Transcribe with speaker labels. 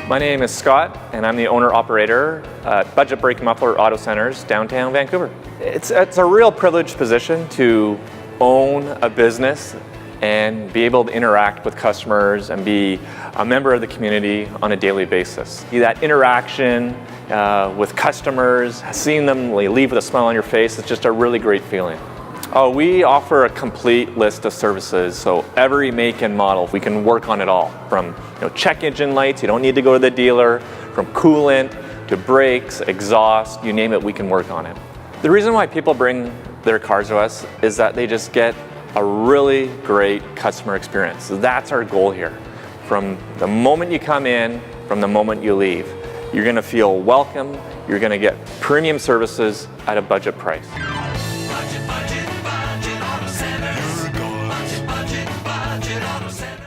Speaker 1: My name is Scott, and I'm the owner-operator at Budget Brake Muffler Auto Centers, downtown Vancouver. It's a real privileged position to own a business and be able to interact with customers and be a member of the community on a daily basis. That interaction with customers, seeing them leave with a smile on your face, it's just a really great feeling. We offer a complete list of services, so every make and model, we can work on it all. From check engine lights, you don't need to go to the dealer, from coolant to brakes, exhaust, you name it, we can work on it. The reason why people bring their cars to us is that they just get a really great customer experience. That's our goal here. From the moment you come in, from the moment you leave, you're going to feel welcome, you're going to get premium services at a budget price.
Speaker 2: Budget Auto Centers. Budget Auto Centers.